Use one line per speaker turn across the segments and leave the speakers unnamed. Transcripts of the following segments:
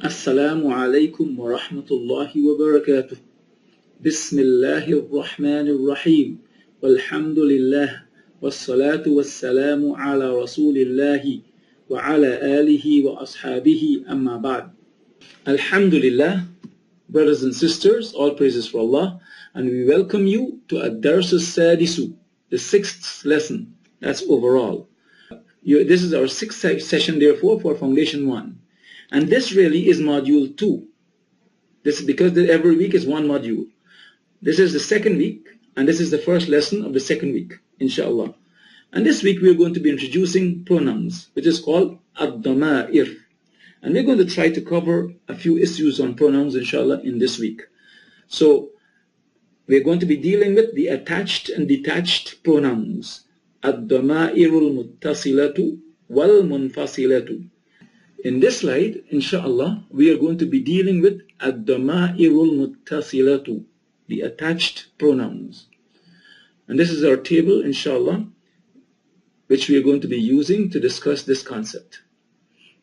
Assalamu alaikum wa rahmatullahi wa barakatuh. Bismillahir Rahmanir Rahim. Walhamdulillah. Wassalatu wassalamu ala rasulillahi wa ala alihi wa ashabihi amma ba'd. Alhamdulillah, brothers and sisters, all praises for Allah, and we welcome you to Ad-Dars As-Sadisu, the 6th lesson. That's overall. This is our 6th session, therefore, for Foundation 1. And this really is Module 2. This is because every week is one module. This is the second week, and this is the first lesson of the second week, inshallah. And this week we are going to be introducing pronouns, which is called Ad-Dama'ir. And we're going to try to cover a few issues on pronouns, inshallah, in this week. So, we're going to be dealing with the attached and detached pronouns. Ad-Dama'irul Muttasilatu wal Munfasilatu. In this slide, inshallah, we are going to be dealing with Ad-Dama'irul Muttasilatu, the attached pronouns. And this is our table, inshallah, which we are going to be using to discuss this concept.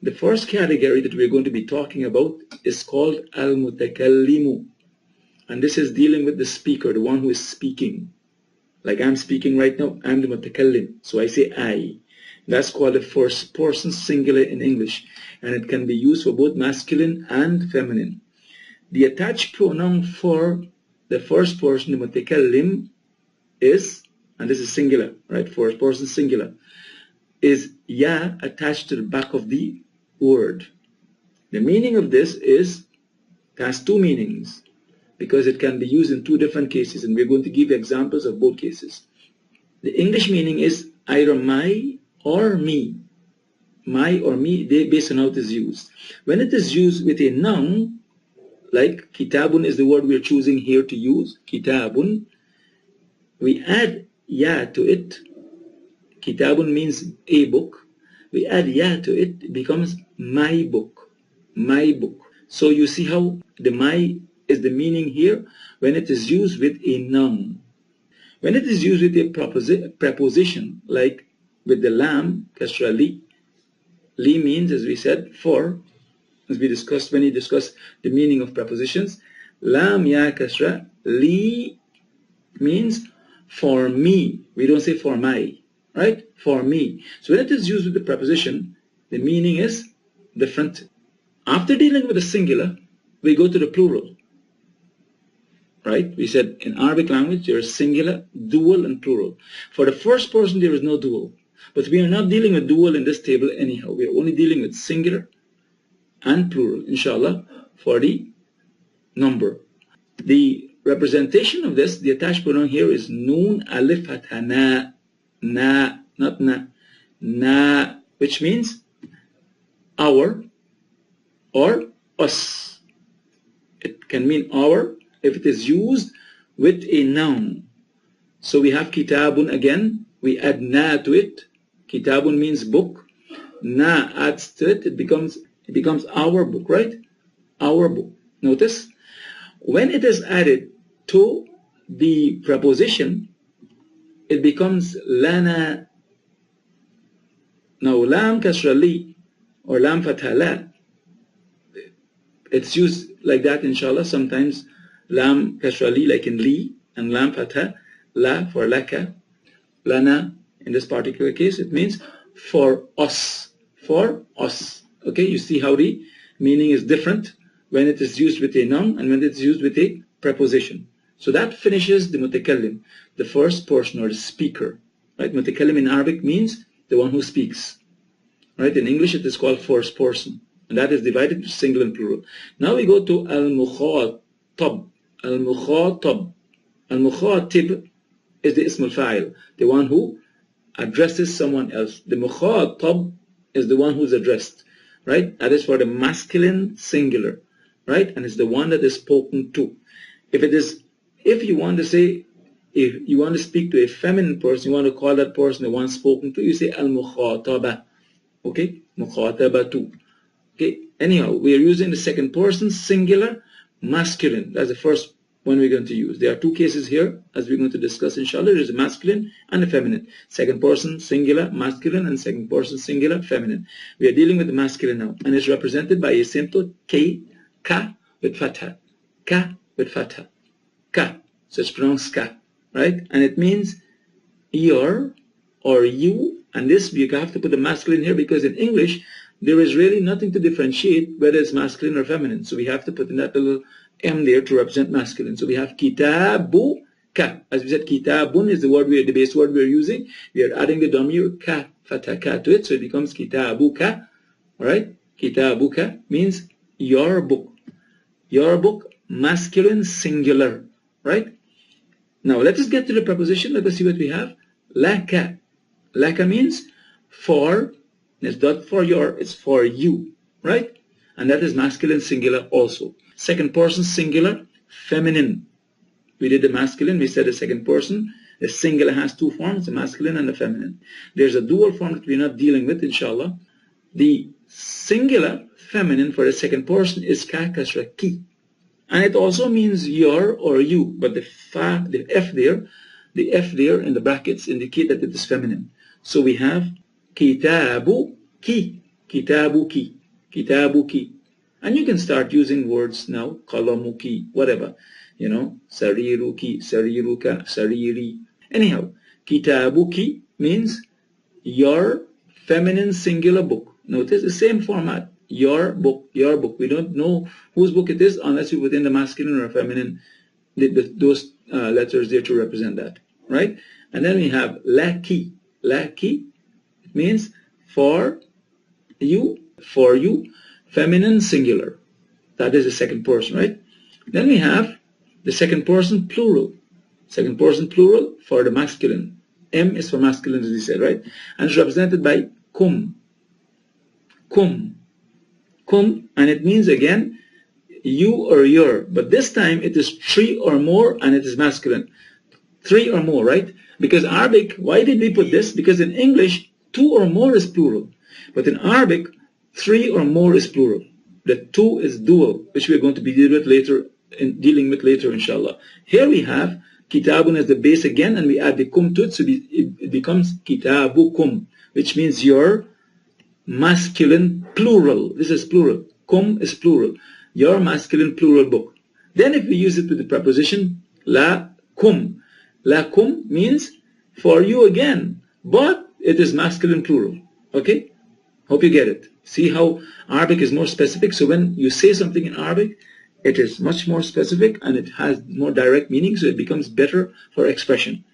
The first category that we are going to be talking about is called Al-Mutakallimu. And this is dealing with the speaker, the one who is speaking. Like I'm speaking right now, I'm the Mutakallim. So I say I. That's called the first person singular in English. And it can be used for both masculine and feminine. The attached pronoun for the first person, the Mutakallim, is, and this is singular, right? First person singular, is ya attached to the back of the word. The meaning of this is, it has two meanings, because it can be used in two different cases, and we're going to give examples of both cases. The English meaning is either my or me. My or me, based on how it is used. When it is used with a noun, like kitabun is the word we are choosing here to use, kitabun, we add ya to it. Kitabun means a book. We add ya to it, it becomes my book. My book. So you see how the my is the meaning here when it is used with a noun. When it is used with a preposition, like with the lam, kasra li. Li means, as we said, for, as we discussed when we discussed the meaning of prepositions. Lam ya kasra, li means for me. We don't say for my, right? For me. So when it is used with the preposition, the meaning is different. After dealing with the singular, we go to the plural. Right? We said in Arabic language there is singular, dual, and plural. For the first person there is no dual. But we are not dealing with dual in this table anyhow. We are only dealing with singular and plural, inshallah, for the number. The representation of this, the attached pronoun here is noon, alif, fatha, na, not na, na, which means our or us. It can mean our if it is used with a noun. So we have kitabun again, we add na to it. Kitabun means book. Na adds to it, it becomes our book, right? Our book. Notice, when it is added to the preposition, it becomes lana. Now, lam kasra li, or lam fatha la, it's used like that, inshallah. Sometimes lam kasra li, like in li, and lam fatha la for laka, lana. In this particular case, it means for us. For us. Okay, you see how the meaning is different when it is used with a noun and when it is used with a preposition. So that finishes the mutakallim, the first person or the speaker. Right? Mutakallim in Arabic means the one who speaks. Right? In English, it is called first person. And that is divided into singular and plural. Now we go to al-mukhatab. Al-mukhatab. Al-mukhatib is the ism al-fa'il, the one who addresses someone else. The mukhatab is the one who's addressed, right? That is for the masculine singular, right? And it's the one that is spoken to. If you want to say, if you want to speak to a feminine person, you want to call that person the one spoken to, you say al-mukhataba, okay? Mukhatabatu, okay? Anyhow, we are using the second person singular masculine. That's the first when we're going to use. There are two cases here, as we're going to discuss, inshallah. There's a masculine and a feminine. Second person singular masculine and second person singular feminine. We are dealing with the masculine now, and it's represented by a simple K, ka with fatha. Ka with fatha. Ka. So it's pronounced ka, right? And it means your or you, and this you have to put the masculine here because in English there is really nothing to differentiate whether it's masculine or feminine. So we have to put in that little M there to represent masculine. So we have kitabu ka. As we said, kitabun is the base word we're using. We are adding the damir ka, fatha ka to it, so it becomes kitabu ka. Alright? Kitabu ka means your book. Your book, masculine singular. Right? Now let us get to the preposition. Let us see what we have. Laka. Laka means for. It's not for your, it's for you. Right? And that is masculine singular also. Second person singular, feminine. We did the masculine, we said the second person. The singular has two forms, the masculine and the feminine. There's a dual form that we're not dealing with, inshallah. The singular feminine for the second person is ka kasra ki. And it also means your or you, but the F there in the brackets indicate that it is feminine. So we have kitabu ki, kitabu ki, kitabu ki. And you can start using words now, qalamuki, whatever, you know, sariruki, sariruka, sariri. Anyhow, kitabuki means your feminine singular book. Notice the same format, your book, your book. We don't know whose book it is unless you put in the masculine or feminine, those letters there to represent that, right? And then we have laki. Laki means for you, feminine singular. That is the second person, right? Then we have the second person plural. Second person plural for the masculine. M is for masculine, as we said, right? And it's represented by kum. Kum. Kum, and it means again you or your. But this time it is three or more and it is masculine. Three or more, right? Because Arabic, why did we put this? Because in English, two or more is plural. But in Arabic, three or more is plural. The two is dual, which we're going to be dealing with later, inshallah. Here we have kitabun as the base again, and we add the kum to it, so it becomes kitabukum, which means your masculine plural. This is plural. Kum is plural. Your masculine plural book. Then if we use it with the preposition la kum. La kum means for you again, but it is masculine plural. Okay? Hope you get it. See how Arabic is more specific. So when you say something in Arabic, it is much more specific and it has more direct meaning, so it becomes better for expression.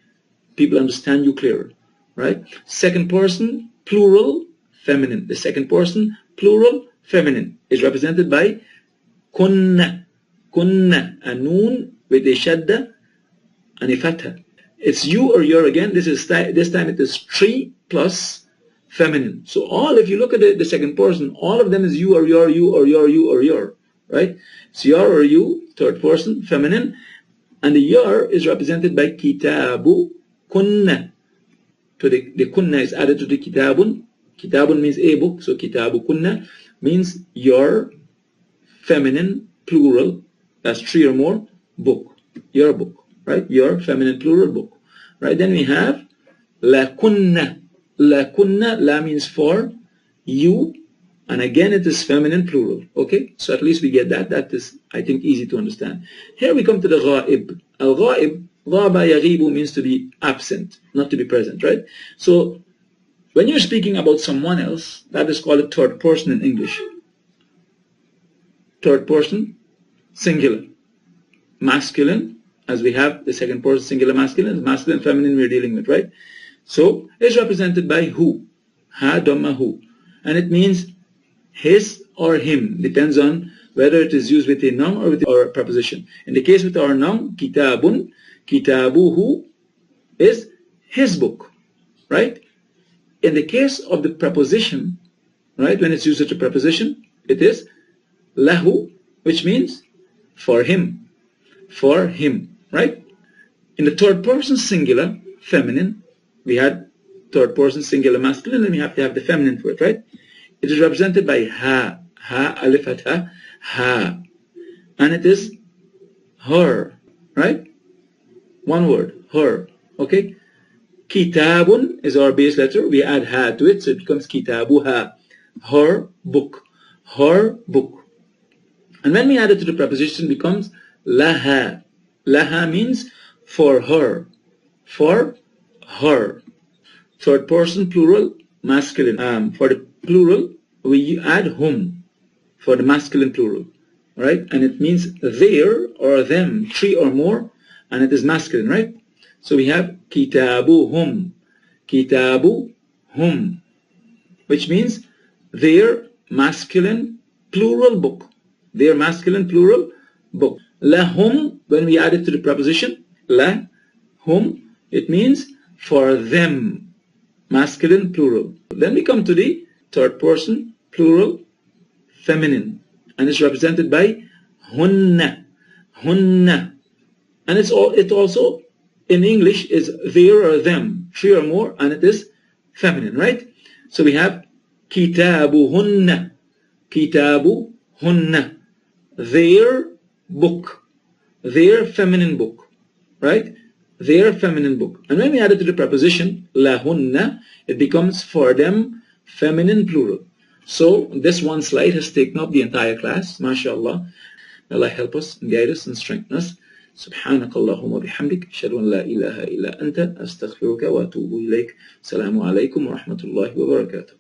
People understand you clearer, right? Second person, plural, feminine. The second person, plural, feminine, is represented by kunna. Kunna, a noon with a shadda and a fatha. It's you or your again. This time it is three plus feminine. So all, if you look at the second person, all of them is you or your, you or your, you or your, right? So your or you, third person, feminine, and the your is represented by kitabu kunna. So the kunna is added to the kitabun. Kitabun means a book, so kitabu kunna means your feminine plural, that's three or more, book, your book, right? Your feminine plural book, right? Then we have la kunna. La kunna, la means for, you, and again it is feminine plural, okay? So at least we get that. That is, I think, easy to understand. Here we come to the ghaib. Al-ghaib, ghaba yaghibu means to be absent, not to be present, right? So when you're speaking about someone else, that is called a third person in English. Third person, singular. Masculine, as we have the second person singular masculine, masculine, feminine we're dealing with, right? So it's represented by who, ha, dhamma, who, and it means his or him, depends on whether it is used with a noun or with a preposition. In the case with our noun, kitabun, kitabuhu is his book, right? In the case of the preposition, right, when it's used as a preposition, it is lahu, which means for him, right? In the third person singular, feminine, we had third person singular masculine, and we have to have the feminine for it, right? It is represented by ha, ha, alif, ha, and it is her, right? One word, her, okay? Kitabun is our base letter. We add ha to it, so it becomes kitabuha. Her book. Her book. And when we add it to the preposition, it becomes laha. Laha means for her. For her. Third person plural, masculine. For the plural, we add hum for the masculine plural. Right? And it means their or them, three or more, and it is masculine, right? So we have kitabuhum, kitabuhum, which means their masculine plural book, their masculine plural book. Lahum, when we add it to the preposition, lahum, it means for them, masculine plural. Then we come to the third person plural feminine, and it's represented by hunna, hunna. And it also, in English, is their or them, three or more, and it is feminine, right? So we have kitabuhunna, kitabuhunna, their book, their feminine book, right? Their feminine book. And when we add it to the preposition, lahunna, it becomes for them, feminine plural. So this one slide has taken up the entire class, mashallah. May Allah help us and guide us and strengthen us. سبحانك اللهم وبحمدك أشهد أن لا إله إلا أنت أستغفرك وأتوب إليك. السلام عليكم ورحمة الله وبركاته.